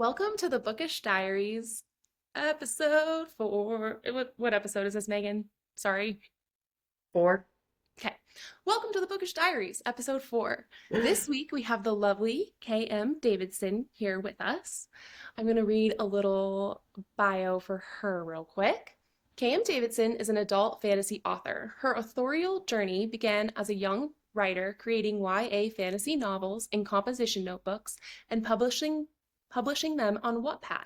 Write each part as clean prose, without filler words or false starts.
Welcome to the Bookish Diaries, episode 4. What episode is this, Megan? Sorry. Four. Okay. Welcome to the Bookish Diaries, episode 4. This week we have the lovely K.M. Davidson here with us. I'm going to read a little bio for her real quick. K.M. Davidson is an adult fantasy author. Her authorial journey began as a young writer creating YA fantasy novels in composition notebooks and publishing them on Wattpad.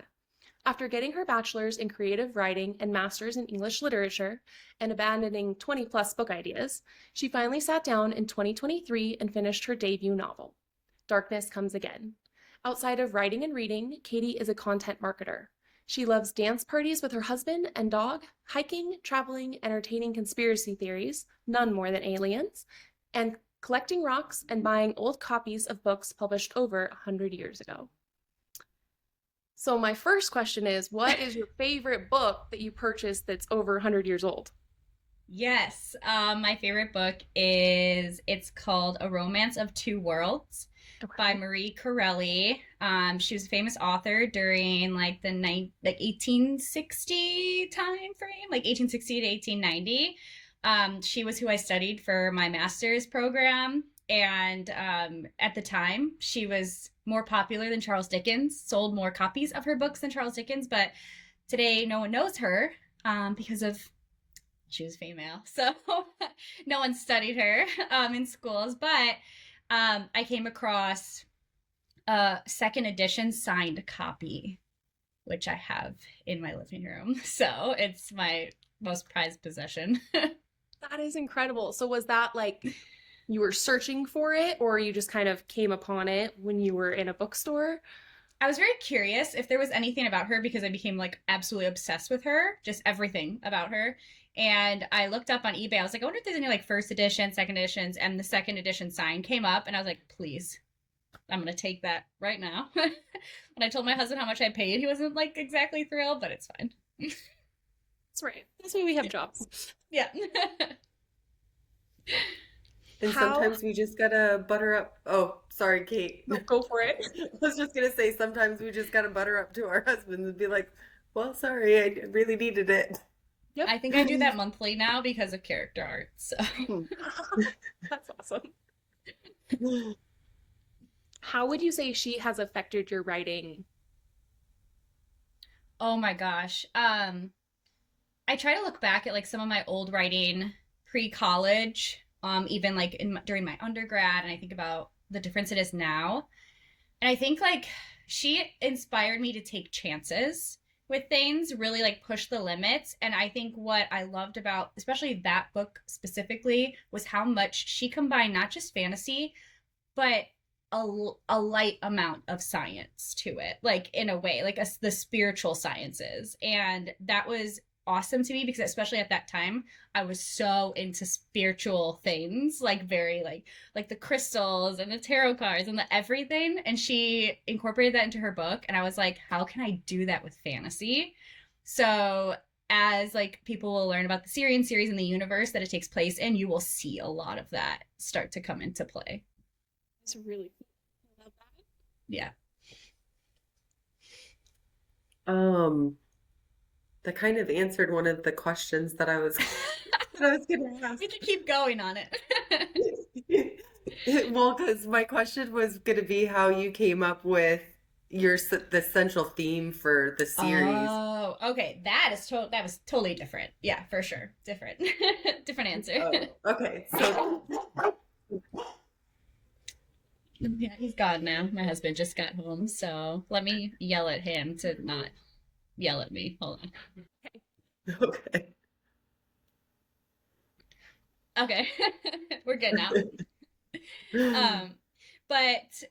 After getting her bachelor's in creative writing and master's in English literature and abandoning 20-plus book ideas, she finally sat down in 2023 and finished her debut novel, Darkness Comes Again. Outside of writing and reading, Katie is a content marketer. She loves dance parties with her husband and dog, hiking, traveling, entertaining conspiracy theories, none more than aliens, and collecting rocks and buying old copies of books published over 100 years ago. So my first question is, what is your favorite book that you purchased that's over 100 years old? Yes, my favorite book it's called A Romance of Two Worlds by Okay. Marie Corelli. She was a famous author during like the 1860 time frame, like 1860 to 1890. She was who I studied for my master's program, and at the time, she was more popular than Charles Dickens, sold more copies of her books than Charles Dickens, but today no one knows her because of she was female. So no one studied her in schools, but I came across a second edition signed copy, which I have in my living room. So it's my most prized possession. That is incredible. So was that like you were searching for it or you just kind of came upon it when you were in a bookstore? I was very curious if there was anything about her because I became like absolutely obsessed with her, just everything about her. And I looked up on eBay. I was like, I wonder if there's any like first edition, second editions, and the second edition sign came up, and I was like, please, I'm gonna take that right now. When I told my husband how much I paid, he wasn't like exactly thrilled, but it's fine. That's right. That's why we have jobs. Yeah. And How? sometimes we just gotta butter up. Oh, sorry, Kate. No, I go for it. was just gonna say sometimes we just gotta butter up to our husbands and be like, well, sorry, I really needed it. Yep. I think I do that monthly now because of character art. So, That's awesome. How would you say she has affected your writing? oh my gosh. I try to look back at like some of my old writing pre-college, even like during my undergrad, and I think about the difference it is now. And I think like she inspired me to take chances with things, really like push the limits. And I think what I loved about especially that book specifically was how much she combined not just fantasy, but a light amount of science to it, like in a way, like the spiritual sciences. And that was awesome to me because especially at that time I was so into spiritual things, like very like the crystals and the tarot cards and the everything, and she incorporated that into her book, and I was like, how can I do that with fantasy? So as like people will learn about the Sirian series and the universe that it takes place in, you will see a lot of that start to come into play. It's really cool. I love that. Yeah. Um, that kind of answered one of the questions that I was that I was gonna ask. We can keep going on it. Well, because my question was gonna be how you came up with the central theme for the series. Oh, okay. That was totally different. Yeah, for sure. Different. Different answer. Oh, okay. So Yeah, he's gone now. My husband just got home, so let me yell at him to not yell at me. Hold okay. on. Okay. We're good now. Um, but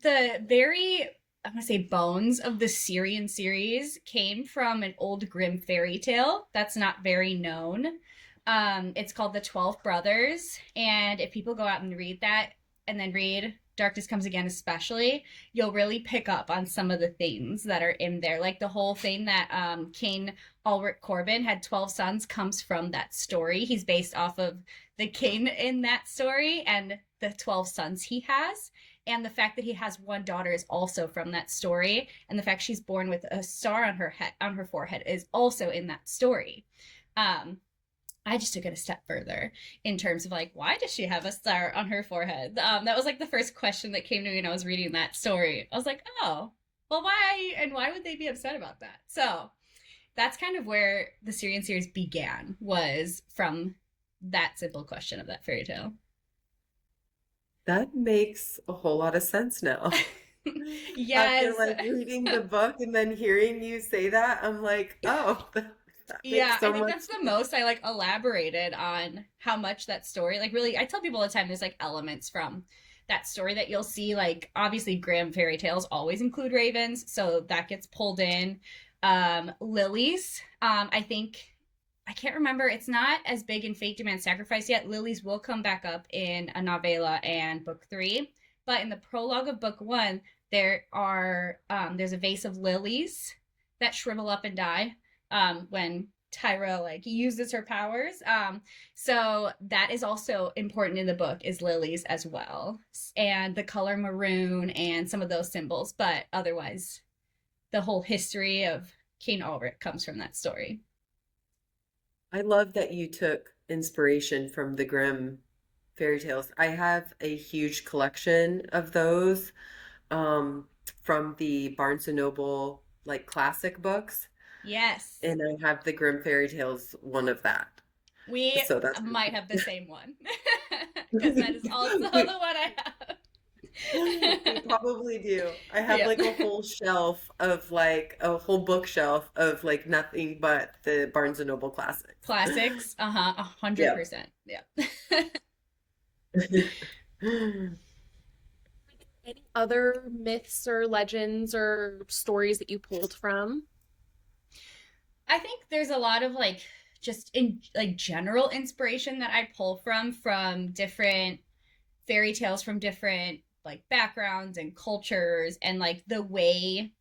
the very I'm gonna say bones of the Sirian series came from an old Grimm fairy tale that's not very known. It's called The 12 Brothers, and if people go out and read that and then read Darkness Comes Again especially, you'll really pick up on some of the themes that are in there. Like the whole thing that King Ulrich Corbin had 12 sons comes from that story. He's based off of the king in that story, and the 12 sons he has, and the fact that he has one daughter is also from that story, and the fact she's born with a star on her head, on her forehead, is also in that story. I just took it a step further in terms of like, why does she have a star on her forehead? That was like the first question that came to me when I was reading that story. I was like, oh, well, why, and why would they be upset about that? So that's kind of where the Sirian series began, was from that simple question of that fairy tale. That makes a whole lot of sense now. After Yes. like reading the book and then hearing you say that, I'm like, oh, that Yeah, makes I so think much that's the most I like elaborated on how much that story, like, really, I tell people all the time there's like elements from that story that you'll see. Like, obviously Grimm fairy tales always include ravens, so that gets pulled in. Lilies, I think, I can't remember, it's not as big in Fate Demand Sacrifice yet. Lilies will come back up in a novella and book 3, but in the prologue of book 1 there's a vase of lilies that shrivel up and die when Tyra like uses her powers. So that is also important in the book, is lilies as well, and the color maroon and some of those symbols. But otherwise, the whole history of King Ulrich comes from that story. I love that you took inspiration from the Grimm fairy tales. I have a huge collection of those from the Barnes and Noble like classic books, Yes, and I have the Grimm fairy tales one of that. we So that's might have the same one because that is also the one I have. we probably do. I have Yeah. like a whole shelf of like a whole bookshelf of like nothing but the Barnes and Noble classics. Classics, 100%. Yeah. Any other myths or legends or stories that you pulled from? I think there's a lot of like just in like general inspiration that I pull from different fairy tales from different like backgrounds and cultures, and like the way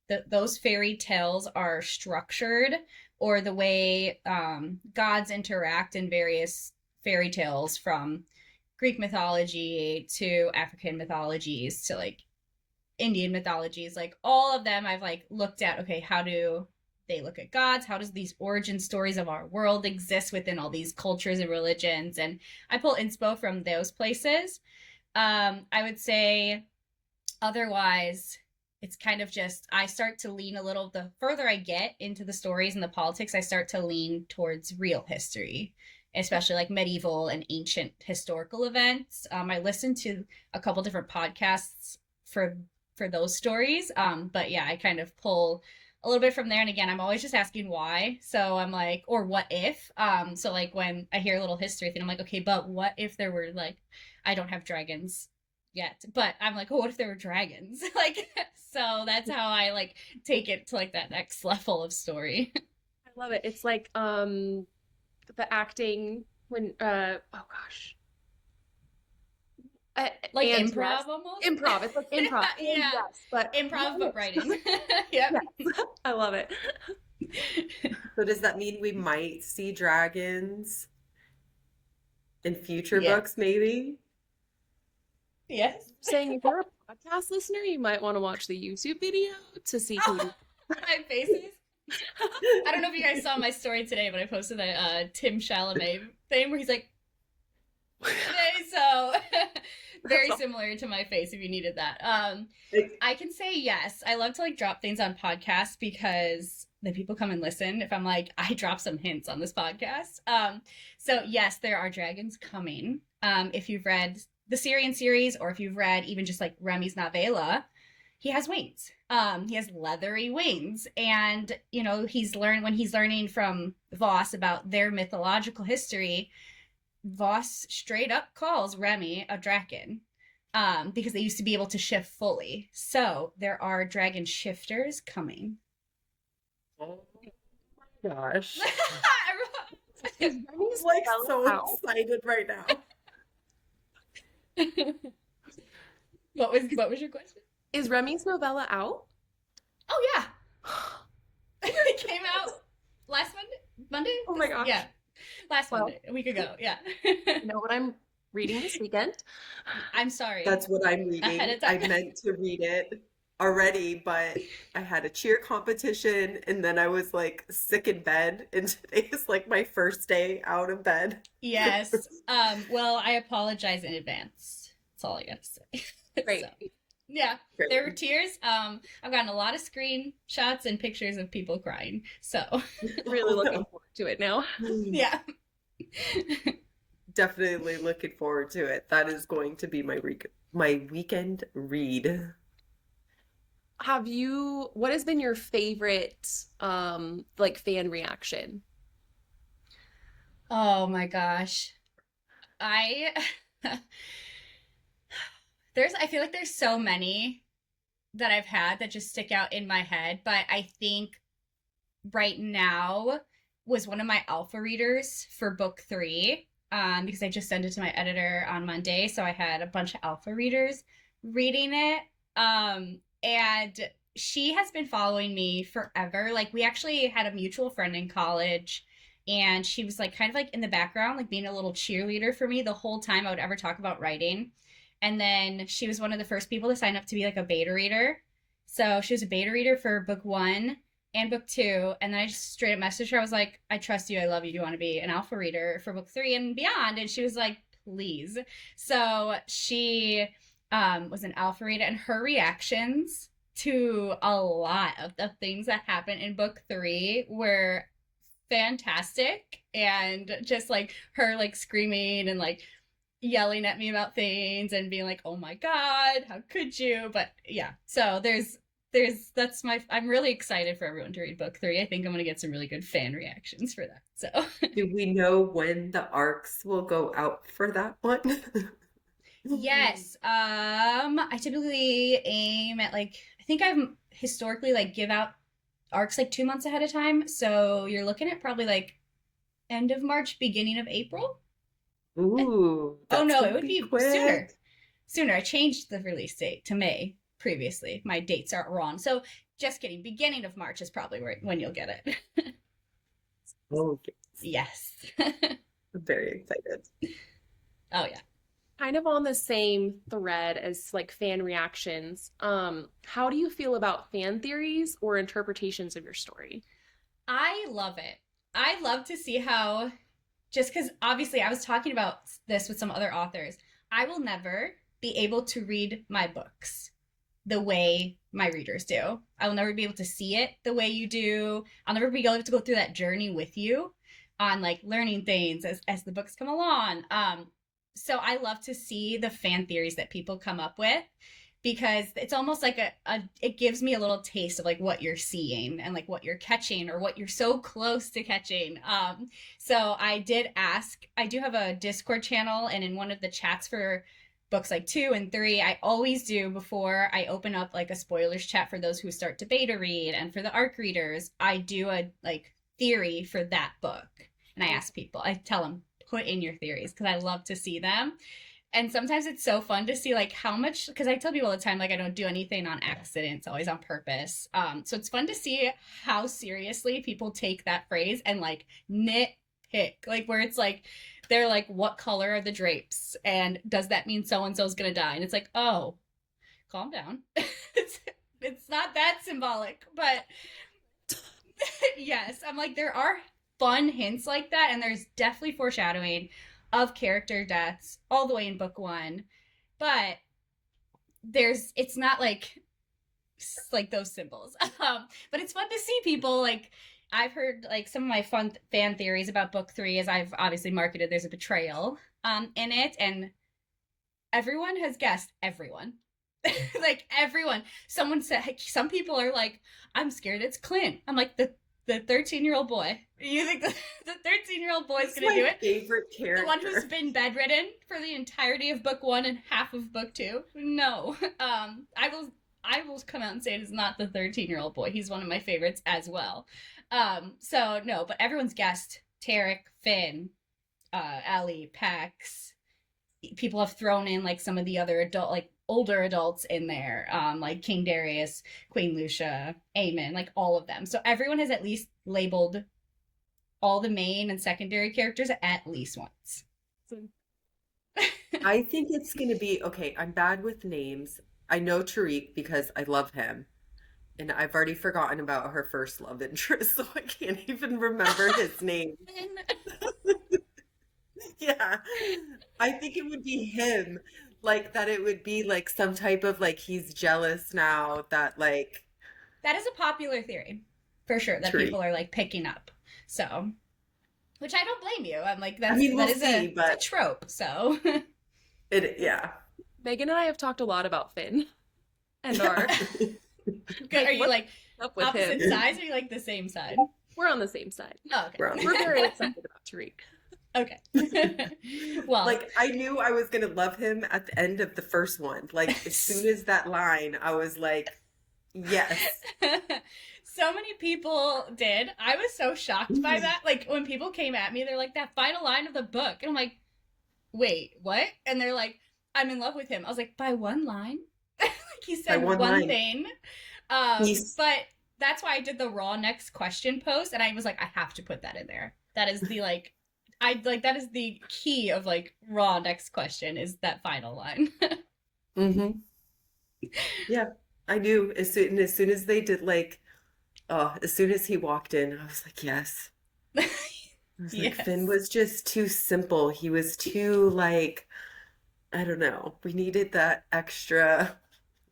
that those fairy tales are structured, or the way gods interact in various fairy tales, from Greek mythology to African mythologies to like Indian mythologies, like all of them I've like looked at, okay, how do they look at gods? How does these origin stories of our world exist within all these cultures and religions? And I pull inspo from those places. I would say otherwise, it's kind of just, I start to lean a little, the further I get into the stories and the politics, I start to lean towards real history, especially like medieval and ancient historical events. I listen to a couple different podcasts for those stories. But yeah, I kind of pull a little bit from there. And again, I'm always just asking why. So I'm like, or what if? So like when I hear a little history thing, I'm like, okay, but what if there were like, I don't have dragons yet, but I'm like, oh, what if there were dragons? Like, so that's how I like take it to like that next level of story. I love it. It's like the acting when oh gosh. Like And improv yes, almost. improv. It's like improv. And Yeah, yes, but improv but yes. writing. Yep. Yes. I love it. So does that mean we might see dragons in future Yeah. books, maybe? Yes. Saying if you're a podcast listener, you might want to watch the YouTube video to see who. Oh, my faces. I don't know if you guys saw my story today, but I posted that Tim Chalamet thing where he's like, "Hey," so very similar to my face if you needed that. Like, I can say yes. I love to like drop things on podcasts because then people come and listen. If I'm like, I drop some hints on this podcast. So yes, there are dragons coming. If you've read the Sirian series, or if you've read even just like Remy's novella, he has wings. He has leathery wings, and you know when he's learning from Voss about their mythological history. Voss straight up calls Remy a dragon, because they used to be able to shift fully. So there are dragon shifters coming. oh my gosh. Is Remy's I'm like spelled so out? excited right now. What was your question? Is Remy's novella out? Oh yeah, it came out last Monday. Monday? Oh my gosh. Yeah, last Well, Monday, a week ago. Yeah. you know what I'm reading this weekend. I'm sorry That's what I'm ahead reading. of time. I meant to read it already, but I had a cheer competition and then I was like sick in bed, and today is like my first day out of bed. Yes. Well, I apologize in advance. That's all I gotta say. So Great. yeah, Great. there were tears. I've gotten a lot of screenshots and pictures of people crying. So Really Oh looking no. forward to it now. yeah. Definitely looking forward to it. That is going to be my weekend read. What has been your favorite like fan reaction? Oh my gosh. I I feel like there's so many that I've had that just stick out in my head, but I think right now was one of my alpha readers for book three. Because I just sent it to my editor on Monday, so I had a bunch of alpha readers reading it. And she has been following me forever. Like we actually had a mutual friend in college, and she was like kind of like in the background, like being a little cheerleader for me the whole time I would ever talk about writing. And then she was one of the first people to sign up to be like a beta reader. So she was a beta reader for book one and book two. And then I just straight up messaged her. I was like, I trust you. I love you. Do you want to be an alpha reader for book three and beyond? And she was like, please. So she was an alpha reader, and her reactions to a lot of the things that happened in book three were fantastic. And just like her like screaming and like yelling at me about things and being like, "Oh my god, how could you?" But yeah, so there's that's my I'm really excited for everyone to read book three. I think I'm gonna get some really good fan reactions for that. So Do we know when the arcs will go out for that one? yes, I typically aim at like I think I'm historically like give out arcs like 2 months ahead of time. So you're looking at probably like end of March, beginning of April. Ooh, Oh that's no, it gonna would be be sooner. quick. Sooner. I changed the release date to May previously. My dates are wrong. So just kidding. Beginning of March is probably when you'll get it. Oh, Yes. I'm very excited. Oh yeah. Kind of on the same thread as like fan reactions. How do you feel about fan theories or interpretations of your story? I love it. I love to see how just because obviously I was talking about this with some other authors. I will never be able to read my books the way my readers do. I will never be able to see it the way you do. I'll never be able to go through that journey with you on like learning things as the books come along. So I love to see the fan theories that people come up with because it's almost like it gives me a little taste of like what you're seeing and like what you're catching or what you're so close to catching. So I did ask, I do have a Discord channel, and in one of the chats for books like two and three, I always do before I open up like a spoilers chat for those who start to beta read and for the arc readers, I do a like theory for that book. And I ask people, I tell them, put in your theories because I love to see them. And sometimes it's so fun to see like how much, because I tell people all the time like I don't do anything on accident, it's always on purpose. So it's fun to see how seriously people take that phrase and like nitpick, like where it's like they're like, what color are the drapes, and does that mean so and so's gonna die? And it's like, oh, calm down. It's not that symbolic, but yes, I'm like there are fun hints like that, and there's definitely foreshadowing of character deaths all the way in book one, but it's not like those symbols. But it's fun to see people like I've heard like some of my fun fan theories about book three, as I've obviously marketed. There's a betrayal in it, and everyone has guessed everyone. Like everyone. Someone said some people are like, I'm scared it's Clint. I'm like the 13-year-old boy. You think the 13-year-old boy is He's gonna do my it? favorite The one who's character. been bedridden for the entirety of book one and half of book two? No. I will come out and say it is not the 13-year-old boy. He's one of my favorites as well. So no, but everyone's guessed Tarek, Finn, Ellie, Pax. People have thrown in like some of the other adult, like older adults in there, like King Darius, Queen Lucia, Aemon, like all of them. So everyone has at least labeled all the main and secondary characters at least once. I think it's gonna be okay. I'm bad with names. I know Tariq because I love him. And I've already forgotten about her first love interest, so I can't even remember his name. Yeah. I think it would be him. Like that it would be like some type of like he's jealous now that like That is a popular theory for sure that Tariq. people are like picking up. So, which I don't blame you. I'm like I mean, that we'll is see, it's a but trope. So, it yeah. Megan and I have talked a lot about Finn and our are like you what's like up with opposite him. sides or are you like the same side? We're on the same side. Oh, We're on the We're okay. very excited about Tariq. Okay. Well, Like I knew I was gonna love him at the end of the first one. Like as soon as that line, I was like, yes. so many people did. I was so shocked by that. Like when people came at me, they're like, that final line of the book. And I'm like, wait, what? And they're like, I'm in love with him. I was like, by one line? Like he By said one one line. thing. He's But that's why I did the raw next question post. And I was like, I have to put that in there. That is the like, I like that is the key of like raw next question is that final line. hmm Yeah. I knew as soon as they did like as soon as he walked in, I was like, yes. I was like, Finn Yes. was just too simple. He was too like, I don't know. We needed that extra.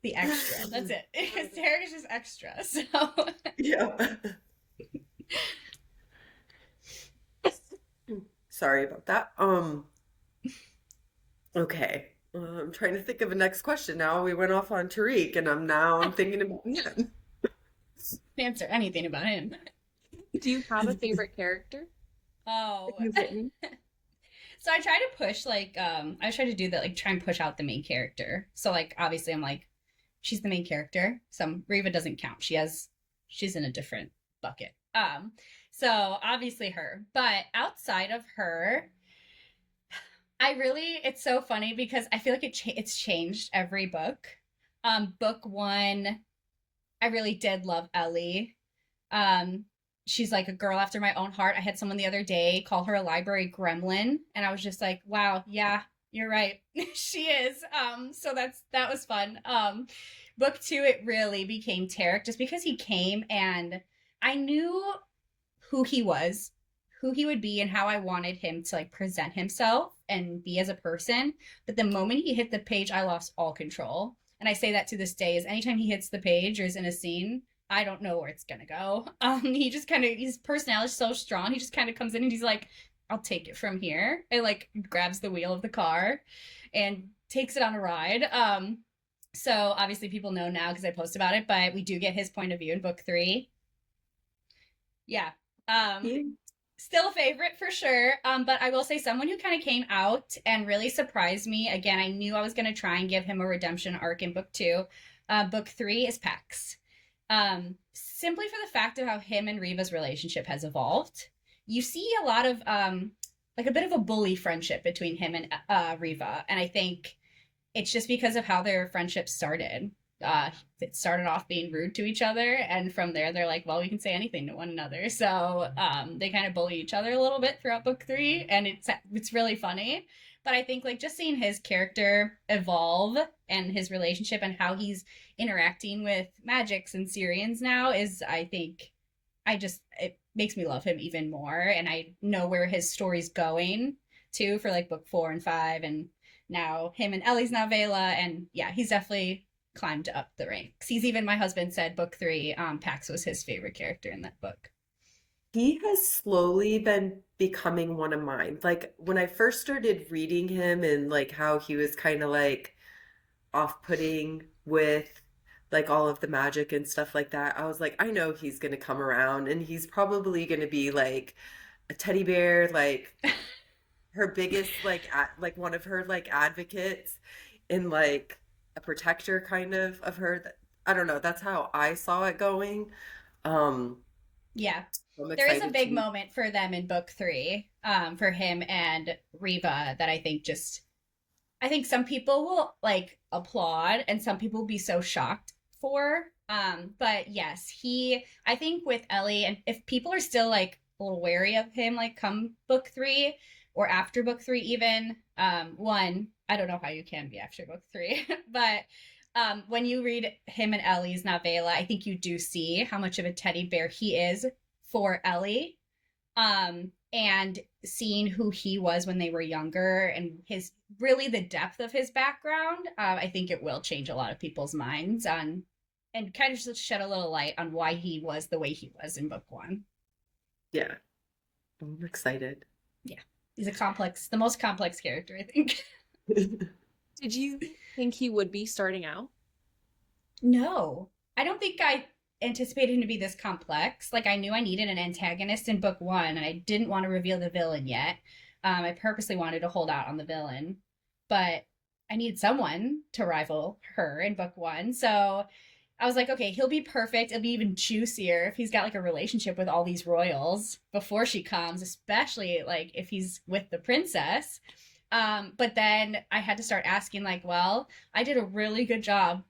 The extra. That's it. Derek is just extra. So Yeah. Sorry about that. Okay. I'm trying to think of a next question now. We went off on Tariq and I'm thinking about him. answer anything about him. Do you have a favorite character that Oh. you've written? So I try to push like I try to do that like try and push out the main character. So like obviously I'm like she's the main character. Some Riva doesn't count. She's in a different bucket. So obviously her. But outside of her, I really it's so funny because I feel like it's changed every book. Book 1 I really did love Ellie. Um, she's like a girl after my own heart. I had someone the other day call her a library gremlin, and I was just like, wow, yeah, you're right. She is. So that was fun. Book 2, it really became Tarek just because he came and I knew who he was, who he would be, and how I wanted him to like present himself and be as a person. But the moment he hit the page, I lost all control. And I say that to this day is anytime he hits the page or is in a scene, I don't know where it's gonna go. He just kind of his personality is so strong. He just kind of comes in and he's like, "I'll take it from here," and like grabs the wheel of the car and takes it on a ride. So obviously people know now because I post about it, but we do get his point of view in book 3. Yeah. Um, Yeah. Still a favorite for sure. But I will say someone who kind of came out and really surprised me. Again, I knew I was going to try and give him a redemption arc in book 2. Book 3 is Pax. Simply for the fact of how him and Riva's relationship has evolved. You see a lot of like a bit of a bully friendship between him and Riva, and I think it's just because of how their friendship started. It started off being rude to each other, and from there they're like, well, we can say anything to one another. So they kind of bully each other a little bit throughout book 3, and it's really funny. But I think like just seeing his character evolve and his relationship and how he's interacting with magics and Sirians now is, I think, it makes me love him even more, and I know where his story's going too for like book 4 and 5, and now him and Ellie's now Vela, and yeah, he's definitely climbed up the ranks. He's even my husband said book 3, Pax was his favorite character in that book. He has slowly been becoming one of mine. Like when I first started reading him and like how he was kind of like off-putting with like all of the magic and stuff like that, I was like, I know he's gonna come around and he's probably gonna be like a teddy bear, like her biggest like one of her like advocates and like a protector kind of her. I don't know. That's how I saw it going. Um, Yeah, I'm there is a excited big to. moment for them in book 3, for him and Reba that I think some people will like applaud and some people will be so shocked for. But yes, I think with Ellie, and if people are still like a little wary of him, like come book 3, or after book 3 even. One, I don't know how you can be after book 3, but when you read him and Ellie's novella, I think you do see how much of a teddy bear he is for Ellie. And seeing who he was when they were younger and his really the depth of his background, I think it will change a lot of people's minds on and kind of just shed a little light on why he was the way he was in book 1. Yeah. I'm excited. Yeah, he's the most complex character, I think. Did you think he would be starting out? No, I don't think I anticipated him to be this complex. Like, I knew I needed an antagonist in book 1, and I didn't want to reveal the villain yet. I purposely wanted to hold out on the villain, but I needed someone to rival her in book 1. So I was like, okay, he'll be perfect. It'll be even juicier if he's got like a relationship with all these royals before she comes, especially like if he's with the princess. But then I had to start asking, like, well, I did a really good job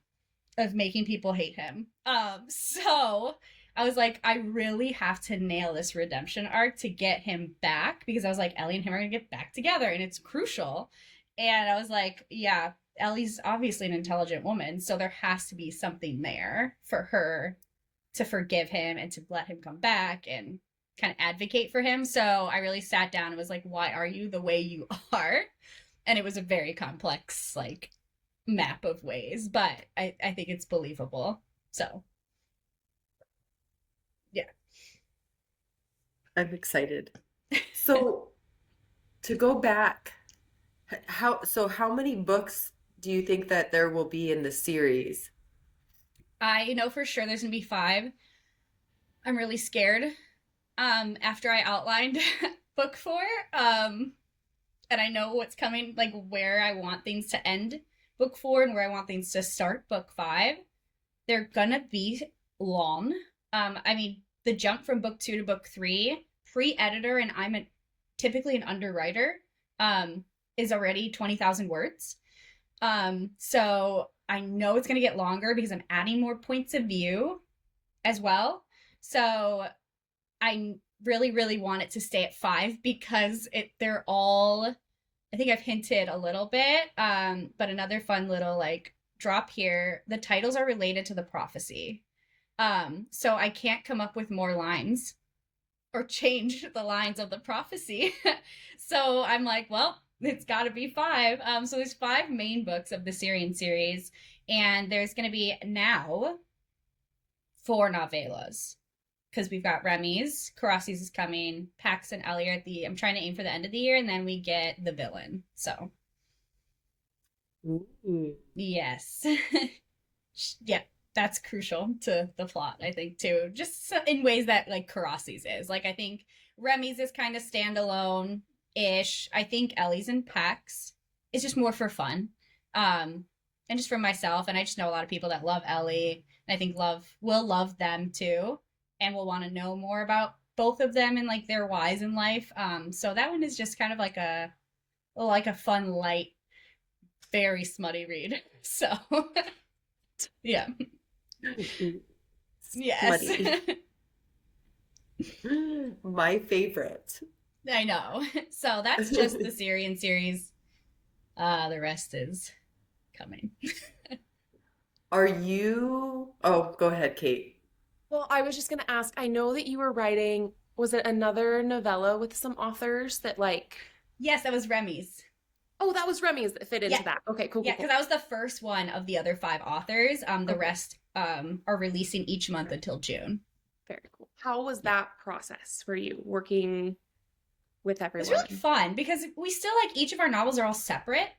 of making people hate him. So I was like, I really have to nail this redemption arc to get him back, because I was like, Ellie and him are gonna get back together and it's crucial. And I was like, yeah, Ellie's obviously an intelligent woman, so there has to be something there for her to forgive him and to let him come back and kind of advocate for him. So I really sat down and was like, why are you the way you are? And it was a very complex, like, map of ways, but I think it's believable. So, yeah. I'm excited. So to go back, how many books do you think that there will be in the series? I know for sure there's gonna be 5. I'm really scared. After I outlined book 4, and I know what's coming, like where I want things to end book 4 and where I want things to start book 5. They're gonna be long. I mean, the jump from book 2 to book 3, pre-editor, and typically an underwriter, is already 20,000 words. So I know it's gonna get longer because I'm adding more points of view as well. So I really, really want it to stay at 5 because they're all, I think I've hinted a little bit, but another fun little like drop here, the titles are related to the prophecy. So I can't come up with more lines or change the lines of the prophecy. So I'm like, well, it's got to be 5. So there's 5 main books of the Sirian series, and there's going to be now 4 novellas, because we've got Remy's, Karassi's is coming, Pax and Ellie are I'm trying to aim for the end of the year, and then we get the villain. So, Ooh. yes. Yeah, that's crucial to the plot, I think, too. Just in ways that, like, Karassi's is. Like, I think Remy's is kind of standalone-ish. I think Ellie's and Pax is just more for fun. And just for myself, and I just know a lot of people that love Ellie, and I think will love them, too, and will want to know more about both of them and like their whys in life. So that one is just kind of like a fun, light, very smutty read. So yeah. Yes. Smutty. My favorite. I know. So that's just the Sirian series. The rest is coming. Are you? Oh, go ahead, Kate. Well, I was just going to ask, I know that you were writing, was it another novella with some authors that like, Yes, that was Remy's. oh, that was Remy's that fit into Yeah. that. Okay, cool, Yeah, cool, because cool. that was the first one of the other 5 authors. The Okay, rest are releasing each month until June. very cool. How was Yeah. that process for you working with It's really everyone? fun because we still, like, each of our novels are all separate.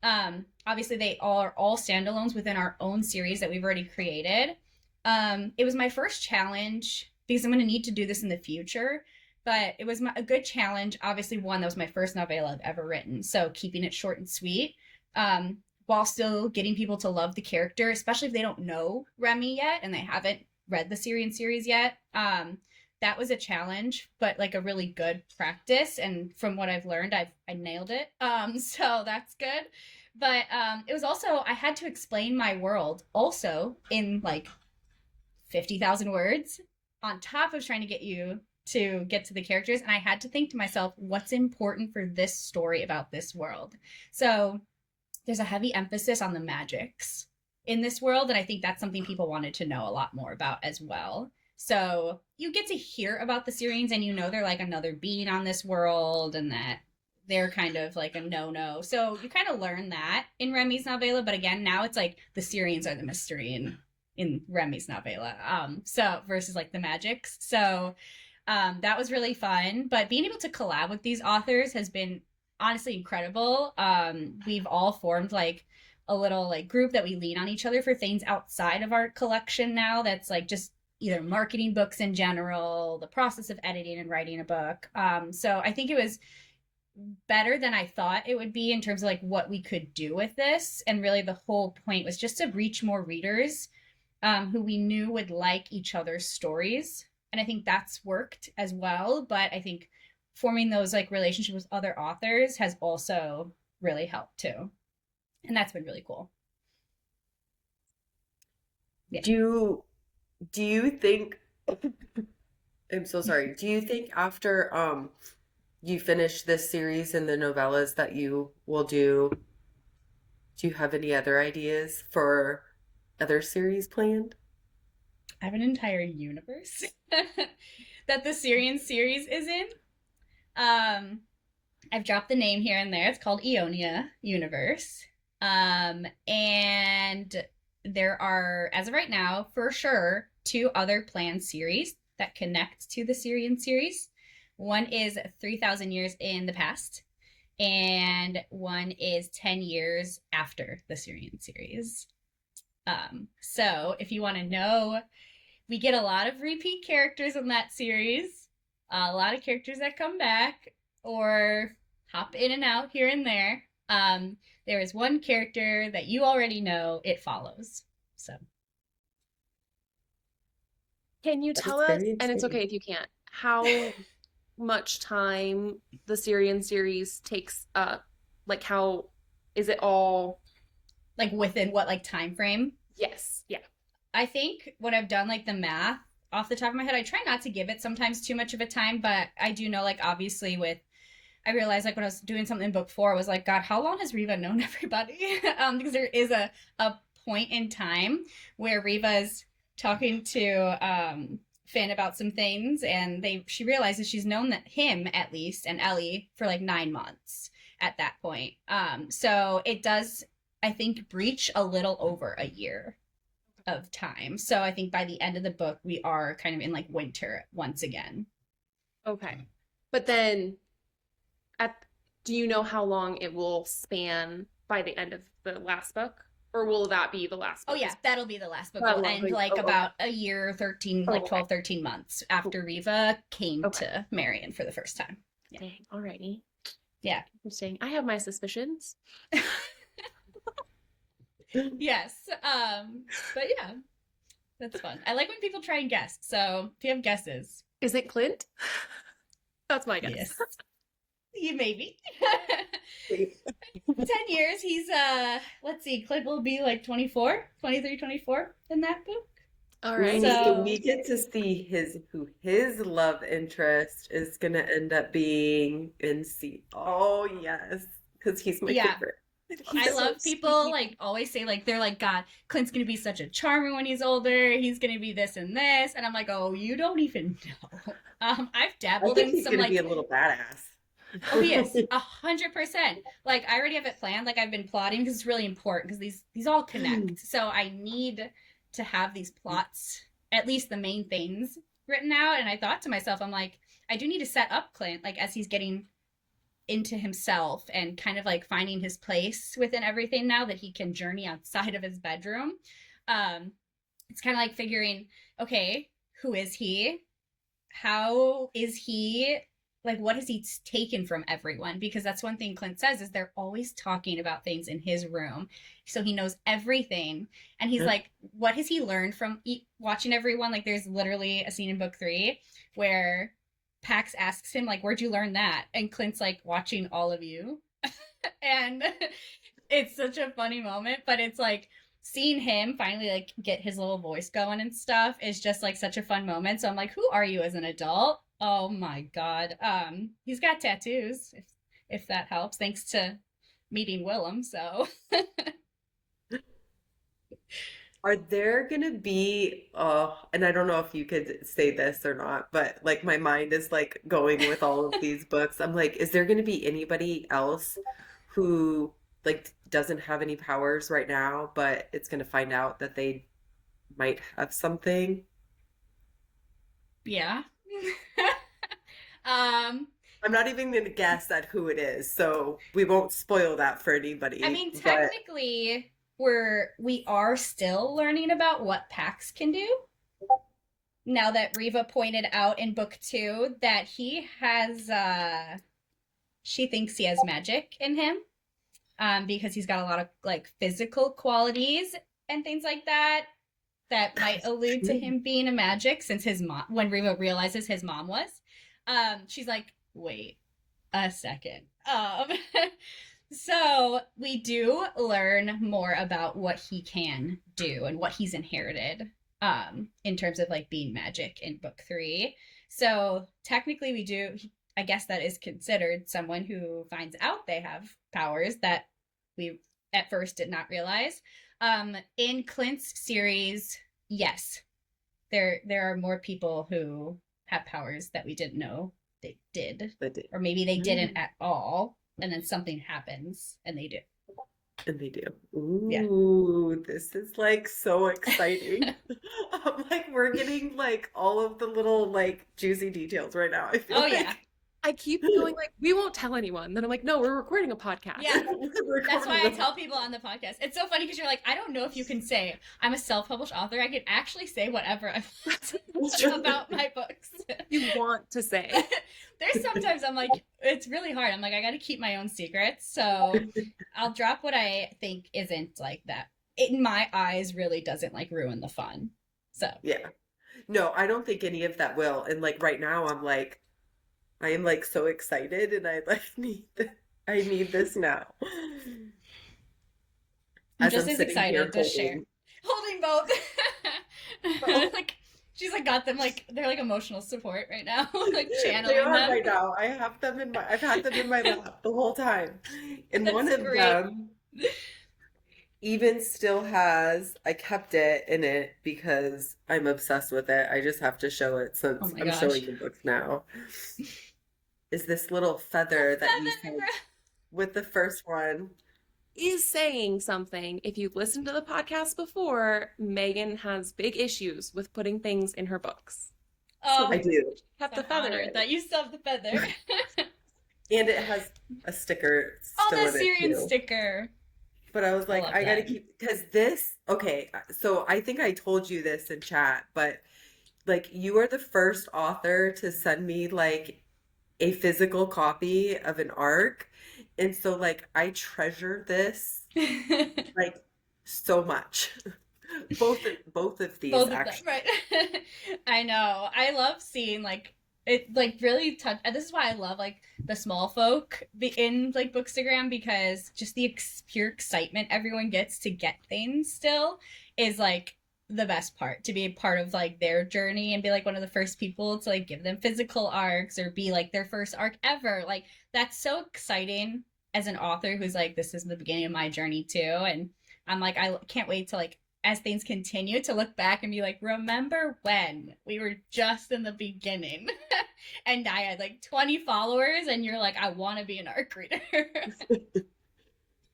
Obviously they are all standalones within our own series that we've already created. It was my first challenge because I'm going to need to do this in the future, but it was a good challenge. Obviously, one, that was my first novella I've ever written, so keeping it short and sweet, while still getting people to love the character, especially if they don't know Remy yet and they haven't read the Sirian series yet. That was a challenge, but like a really good practice. And from what I've learned, I nailed it. So that's good. But it was also, I had to explain my world also in like 50,000 words, on top of trying to get you to get to the characters, and I had to think to myself, what's important for this story about this world? So there's a heavy emphasis on the magics in this world, and I think that's something people wanted to know a lot more about as well. So you get to hear about the Syrians, and you know they're like another being on this world, and that they're kind of like a no-no. So you kind of learn that in Remy's novella, but again, now it's like the Syrians are the mystery in Remy's novella. So versus like the magics. So that was really fun. But being able to collab with these authors has been honestly incredible. We've all formed like a little like group that we lean on each other for things outside of our collection now. That's like just either marketing books in general, the process of editing and writing a book. So I think it was better than I thought it would be in terms of like what we could do with this. And really the whole point was just to reach more readers who we knew would like each other's stories. And I think that's worked as well. But I think forming those like relationships with other authors has also really helped too. And that's been really cool. Yeah. Do you think I'm so sorry. Do you think after you finish this series and the novellas that you will do you have any other ideas for other series planned? I have an entire universe that the Sirians series is in. I've dropped the name here and there. It's called Ionia Universe. And there are, as of right now, for sure, 2 other planned series that connect to the Sirian series. One is 3,000 years in the past, and one is 10 years after the Sirian series. So if you want to know, we get a lot of repeat characters in that series, a lot of characters that come back or hop in and out here and there. There is one character that you already know, It Follows. So Can you That tell is us, very and it's exciting. okay if you can't, how much time the Syrian series takes up? Like how is it all? like within what like time frame? Yes, yeah. I think when I've done like the math off the top of my head, I try not to give it sometimes too much of a time, but I do know like obviously with I realized like when I was doing something in book 4, I was like, God, how long has Riva known everybody? Because there is a point in time where Riva's talking to Finn about some things, and she realizes she's known that him at least and Ellie for like 9 months at that point. So it does, I think, breach a little over a year of time. So I think by the end of the book, we are kind of in like winter once again. Okay. But then at do you know how long it will span by the end of the last book? Or will that be the last Oh book? yeah, that'll be the last book. How Will long? end like Oh, okay. about a year, 13, Oh, like okay. 12, 13 months after Riva came Okay. to Marion for the first time. Yeah. Dang, alrighty. Yeah. Interesting. I have my suspicions. Yes. But yeah, that's fun. I like when people try and guess. So if you have guesses, Is it Clint? That's my guess. yes. You maybe. 10 years. He's let's see, Clint will be like 24, 23, 24 in that book. All Ooh, right. So- we get to see his love interest is gonna end up being in C. Oh yes, because he's my Yeah. favorite. I He's so love people sweet. like always say like they're like, God, Clint's gonna be such a charmer when he's older. He's gonna be this and this, and I'm like, oh, you don't even know. I've I dabbled think in he's some gonna be like, a little badass. oh, he is 100%. Like I already have it planned. Like I've been plotting because it's really important because these all connect. So I need to have these plots, at least the main things, written out. And I thought to myself, I'm like, I do need to set up Clint like as he's getting into himself and kind of like finding his place within everything now that he can journey outside of his bedroom. It's kind of like figuring, okay, who is he? How is he? Like, what has he taken from everyone? Because that's one thing Clint says is they're always talking about things in his room. So he knows everything. And he's like, what has he learned from watching everyone? Like, there's literally a scene in book 3 where Pax asks him, like, where'd you learn that? And Clint's like, watching all of you. And it's such a funny moment, but it's like seeing him finally like get his little voice going and stuff is just like such a fun moment. So I'm like, who are you as an adult? Oh my God. He's got tattoos, if that helps, thanks to meeting Willem. So Are there gonna be, and I don't know if you could say this or not, but like my mind is like going with all of these books. I'm like, is there gonna be anybody else who like doesn't have any powers right now, but it's gonna find out that they might have something? yeah. um, I'm not even gonna guess at who it is, so we won't spoil that for I anybody. mean, But technically, we are still learning about what packs can do. Now that Riva pointed out in book two that he has, she thinks he has magic in him, because he's got a lot of like physical qualities and things like that that might that's allude to true. him being a magic since his mom, when Riva realizes his mom was, she's like, wait a second. So we do learn more about what he can do and what he's inherited, in terms of like being magic in book three. So technically we do, I guess that is considered someone who finds out they have powers that we at first did not realize. In Clint's series, yes, there are more people who have powers that we didn't know they did, They did. or maybe they didn't Mm, at all, and then something happens and they do. and they do. Yeah. Ooh, this is like so exciting. I'm like we're getting like all of the little like juicy details right now. I feel Oh yeah. like I keep going like, we won't tell anyone. Then I'm like, no, we're recording a Yeah. podcast. we're That's why recording I them. tell people on the podcast. It's so funny because you're like, I don't know if you can say I'm a self-published author. I can actually say whatever I want about my books. You want to say. There's sometimes I'm like, it's really hard. I'm like, I got to keep my own secrets. So I'll drop what I think isn't like that. In my eyes, really doesn't like ruin the fun. So, Yeah. No, I don't think any of that will. And like right now I'm like I am like so excited and I like I need this now. I'm As just I'm as sitting here excited to share. holding. Holding both. Oh, Like, she's like got them like, they're like emotional support right now, like they channeling are them. right now. I have them in my I've had them in my lap the whole time. And one That's of great. them even still has, I kept it in it because I'm obsessed with it. I just have to show it Oh since my I'm gosh. showing the books now. Is this little feather that you said with the first one? Is saying something. If you've listened to the podcast before, Megan has big issues with putting things in her books. So Oh, I this do. kept I'm the feather honored in. that you still have the feather. And it has a sticker Oh, still the in it Syrian too. sticker. But I was I like, love I gotta that. keep because this, okay, so I think I told you this in chat, but like you are the first author to send me like a physical copy of an arc. And so like I treasure this like so much. Both of these Both of them, actually. right? I know. I love seeing like it like really touch. This is why I love like the small folk in like Bookstagram, because just the pure excitement everyone gets to get things still is like the best part, to be a part of like their journey and be like one of the first people to like give them physical arcs or be like their first arc ever. Like that's so exciting as an author who's like, this is the beginning of my journey too. And I'm like, I can't wait to like, as things continue, to look back and be like, remember when we were just in the beginning and I had like 20 followers and you're like, I want to be an arc reader.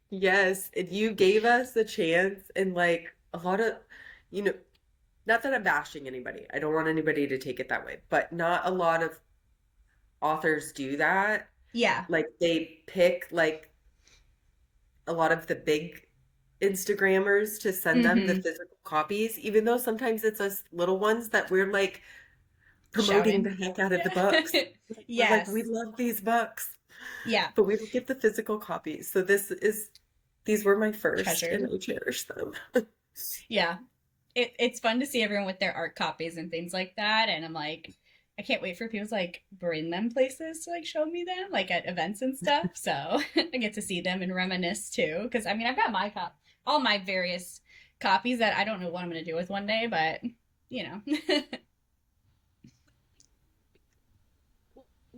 Yes, and you gave us the chance and like a lot of, you know, not that I'm bashing anybody. I don't want anybody to take it that way, but not a lot of authors do that. Yeah. Like they pick like a lot of the big Instagrammers to send them the Mm-hmm. physical copies, even though sometimes it's us little ones that we're like promoting the Shouting. heck out of the Yeah. books. We're like, we Yes. love these books, Yeah. but we don't get the physical copies. So these were my first and Treasured. I cherish them. Yeah. It's fun to see everyone with their art copies and things like that. And I'm like, I can't wait for people to like bring them places to like show me them, like at events and stuff. So I get to see them and reminisce too. Because I mean, I've got all my various copies that I don't know what I'm going to do with one day, but you know.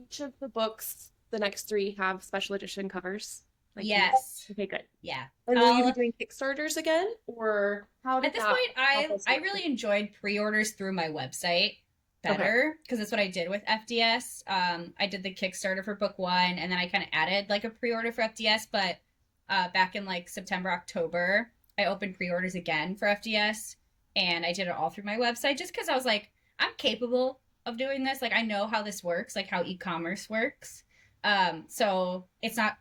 each of the books, the next three, have special edition covers? Like you, Yes. okay, good. Yeah. And will you be I'll doing Kickstarters again, or how At did this that point, process I work? really enjoyed pre-orders through my website Okay. better because that's what I did with FDS. I did the Kickstarter for book one, and then I kind of added like a pre-order for FDS. But back in like September, October, I opened pre-orders again for FDS, and I did it all through my website just because I was like, I'm capable of doing this. Like I know how this works, like how e-commerce works. So it's not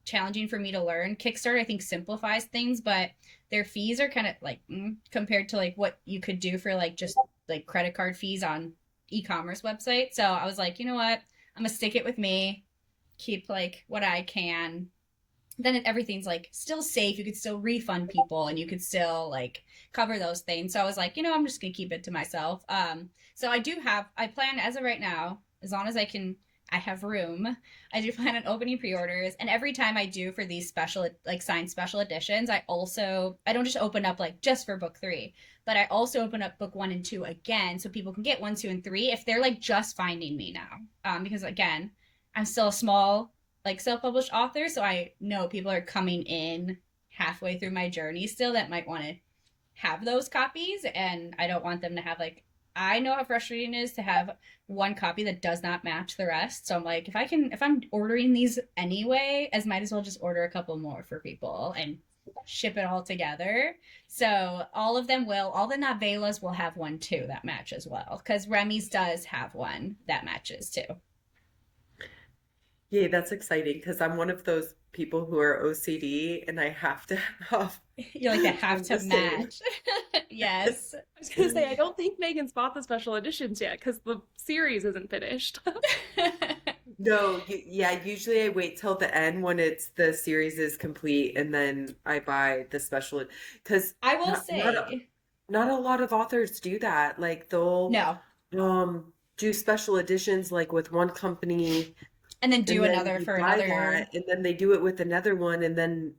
challenging for me to learn. Kickstarter, I think, simplifies things, but their fees are kind of like compared to like what you could do for like just like credit card fees on e-commerce websites. So I was like, you know what? I'm gonna stick it with me, keep like what I can. Then everything's like still safe. You could still refund people and you could still like cover those things. So I was like, I'm just gonna keep it to myself. So I plan as of right now, as long as I have room. I do plan on opening pre-orders, and every time I do for these special like signed special editions, I don't just open up like just for book three, but I also open up book one and two again, so people can get one, two, and three if they're like just finding me now. Because again, I'm still a small like self-published author, so I know people are coming in halfway through my journey still that might want to have those copies, and I don't want them to have like I know how frustrating it is to have one copy that does not match the rest. So I'm like, if I'm ordering these anyway, as might as well just order a couple more for people and ship it all together. So all the novellas will have one too that match as well. Because Remy's does have one that matches too. Yeah, that's exciting because I'm one of those people who are OCD and I have to have You like to have them to the same. match. Yes. I was gonna say I don't think Megan's bought the special editions yet because the series isn't finished. No, yeah, usually I wait till the end when it's the series is complete and then I buy the special because I will not, not say not a lot of authors do that. Like they'll no. do special editions like with one company And then and do then another you for buy another. that and then they do it with another one and then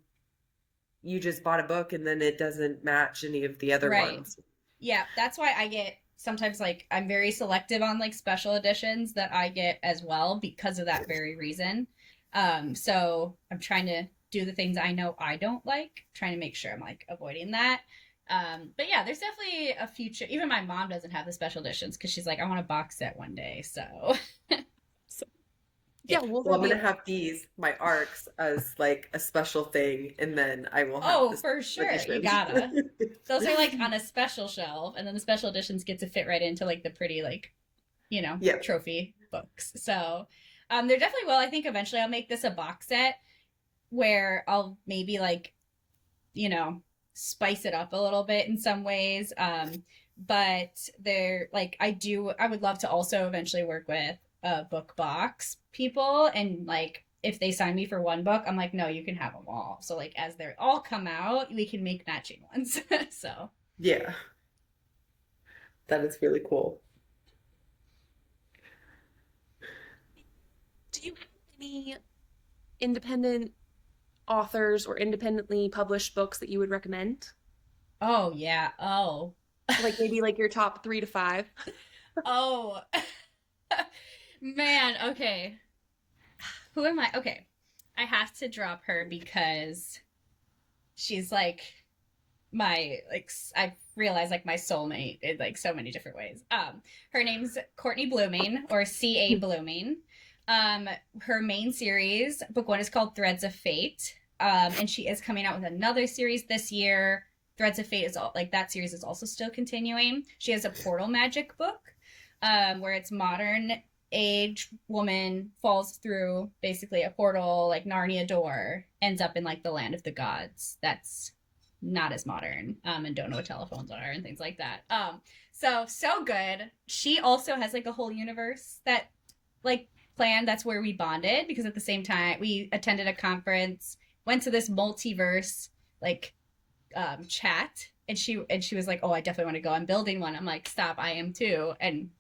you just bought a book and then it doesn't match any of the other Right. ones. Yeah, that's why I get sometimes like I'm very selective on like special editions that I get as well because of that very reason. So I'm trying to do the things I know I don't like, trying to make sure I'm like avoiding that. But yeah, there's definitely a future. Even my mom doesn't have the special editions because she's like, I want a box set one day. So So yeah. yeah, we'll Well, have I'm gonna the have these, my arcs, as like a special thing, and then I will have Oh, the for special sure. You editions. gotta. Those are like on a special shelf, and then the special editions get to fit right into like the pretty like Yep. trophy books. So they're definitely will. I think eventually I'll make this a box set where I'll maybe like, you know, spice it up a little bit in some ways. But they're like I would love to also eventually work with book box people and like if they sign me for one book, I'm like, no, you can have them all. So like as they're all come out, we can make matching ones. So Yeah, that is really cool. do you have any independent authors or independently published books that you would recommend? oh yeah. Oh. Like maybe like your top 3 to 5? Oh. Man, okay. Who am I? Okay. I have to drop her because she's like my like I realize like my soulmate in like so many different ways. Her name's Courtney Blooming or C.A. Blooming. Um Her main series, book one is called Threads of Fate. And she is coming out with another series this year. Threads of Fate is all like that series is also still continuing. She has a portal magic book where it's modern age woman falls through basically a portal like Narnia door, ends up in like the land of the gods. That's not as modern and don't know what telephones are and things like that. So good. She also has like a whole universe that like planned. That's where we bonded because at the same time we attended a conference, went to this multiverse like chat, and she was like, oh, I definitely want to go, I'm building one. I'm like, stop, I am too. And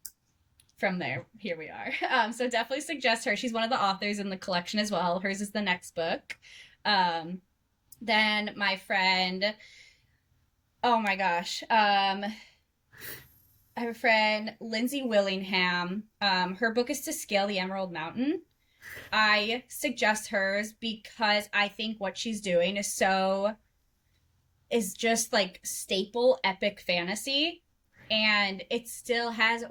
from there, here we are. So definitely suggest her. She's one of the authors in the collection as well. Hers is the next book. Um, then my friend, oh my gosh, I have a friend, Lindsay Willingham. Her book is To Scale the Emerald Mountain. I suggest hers because I think what she's doing is just like staple epic fantasy, and it still has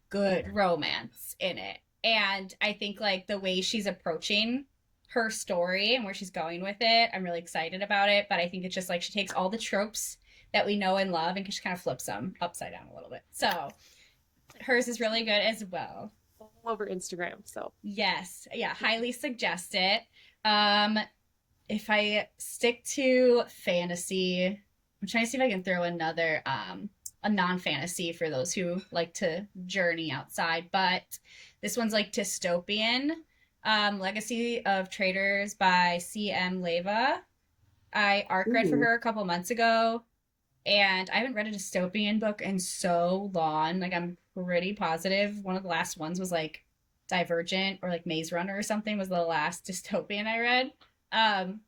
good romance in it. And I think like the way she's approaching her story and where she's going with it, I'm really excited about it. But I think it's just like she takes all the tropes that we know and love and just kind of flips them upside down a little bit. So hers is really good as well. All over Instagram. So Yes, yeah, highly suggest it. Um, if I stick to fantasy, I'm trying to see if I can throw another a non-fantasy for those who like to journey outside, but this one's like dystopian. Legacy of Traitors by C.M. Leva. I arc read for Ooh. her a couple months ago, and I haven't read a dystopian book in so long. Like I'm pretty positive one of the last ones was like Divergent or like Maze Runner or something was the last dystopian I read. Um,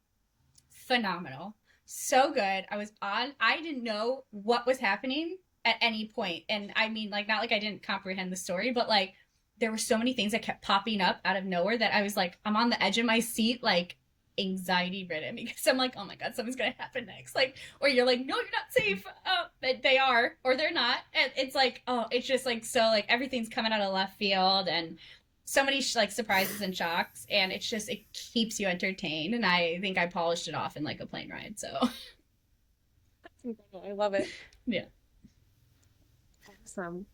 Phenomenal. So good. I didn't know what was happening at any point. And I mean, like, not like I didn't comprehend the story, but like, there were so many things that kept popping up out of nowhere that I was like, I'm on the edge of my seat, like, anxiety ridden because I'm like, oh my God, something's going to happen next. Like, or you're like, no, you're not safe. Oh, but they are, or they're not. And it's like, oh, it's just like, so like everything's coming out of left field and so many like surprises and shocks, and it's just it keeps you entertained, and I think I polished it off in like a plane ride. So that's incredible. I love it. yeah. Awesome.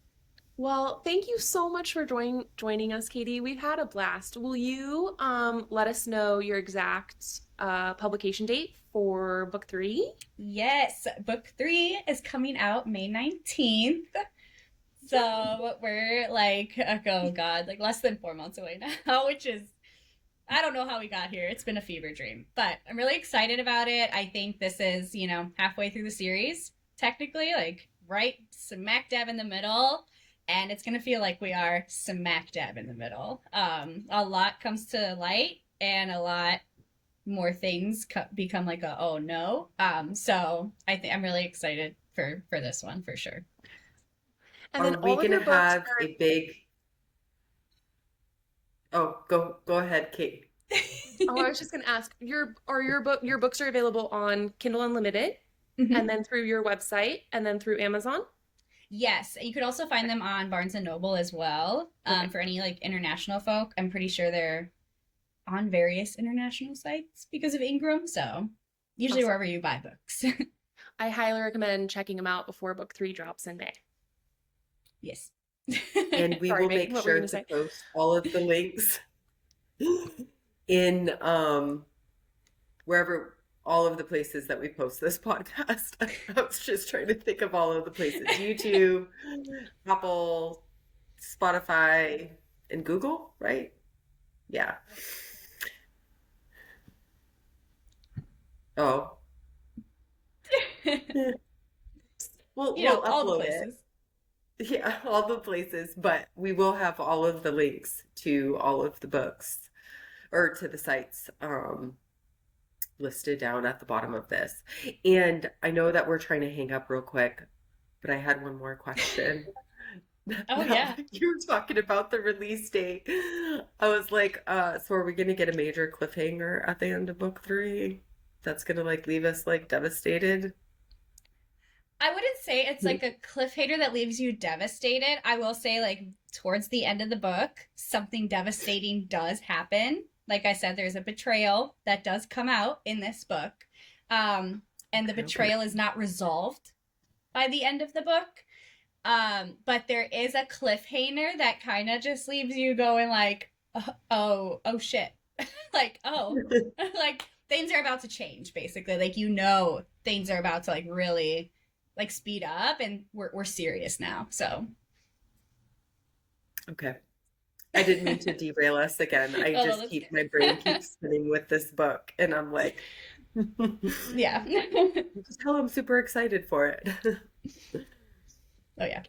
Well, thank you so much for joining us, Katie. We've had a blast. Will you let us know your exact publication date for book three? Yes, book 3 is coming out May 19th. So we're like, oh God, like less than 4 months away now, which is, I don't know how we got here. It's been a fever dream, but I'm really excited about it. I think this is, halfway through the series, technically, like right smack dab in the middle. And it's going to feel like we are smack dab in the middle. A lot comes to light and a lot more things become like a, oh no. So I think I'm really excited for this one for sure. And then Are we all of gonna your books have a big, oh, go ahead, Kate. Oh, I was just gonna ask, your books are available on Kindle Unlimited and Mhm. then through your website and then through Amazon? Yes, you could also find them on Barnes and Noble as well. Okay. For any like international folk, I'm pretty sure they're on various international sites because of Ingram. So usually Awesome. wherever you buy books. I highly recommend checking them out before book three drops in May. Yes. And we Sorry, will Megan, make what were you sure gonna to say? post all of the links in wherever all of the places that we post this podcast. I was just trying to think of all of the places. YouTube, Apple, Spotify, and Google, right? Yeah. Oh. We'll All the upload it. places. Yeah, all the places, but we will have all of the links to all of the books or to the sites listed down at the bottom of this. And I know that we're trying to hang up real quick, but I had one more question. Oh Now yeah. that you were talking about the release date, I was like, so are we gonna get a major cliffhanger at the end of book three? That's gonna like leave us like devastated. I wouldn't say it's like a cliffhanger that leaves you devastated. I will say, like, towards the end of the book, something devastating does happen. Like I said, there's a betrayal that does come out in this book. And the Okay, okay. betrayal is not resolved by the end of the book. But there is a cliffhanger that kind of just leaves you going like, oh shit. Like, oh, like things are about to change, basically. Like, things are about to like really like speed up and we're serious now. So Okay. I didn't mean to derail us again. I oh no, just that's my brain good. keeps spinning with this book, and I'm like, Yeah. just tell I'm super excited for it. Oh yeah.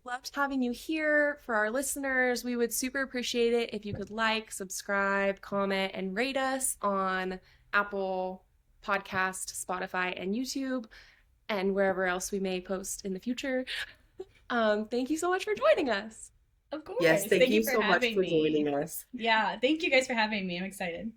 Loved having you here. For our listeners, we would super appreciate it if you could like, subscribe, comment, and rate us on Apple Podcast, Spotify, and YouTube, and wherever else we may post in the future. Thank you so much for joining us. Of Yes, course. thank Thank you you for so much having for joining me. us. Yeah, thank you guys for having me. I'm excited.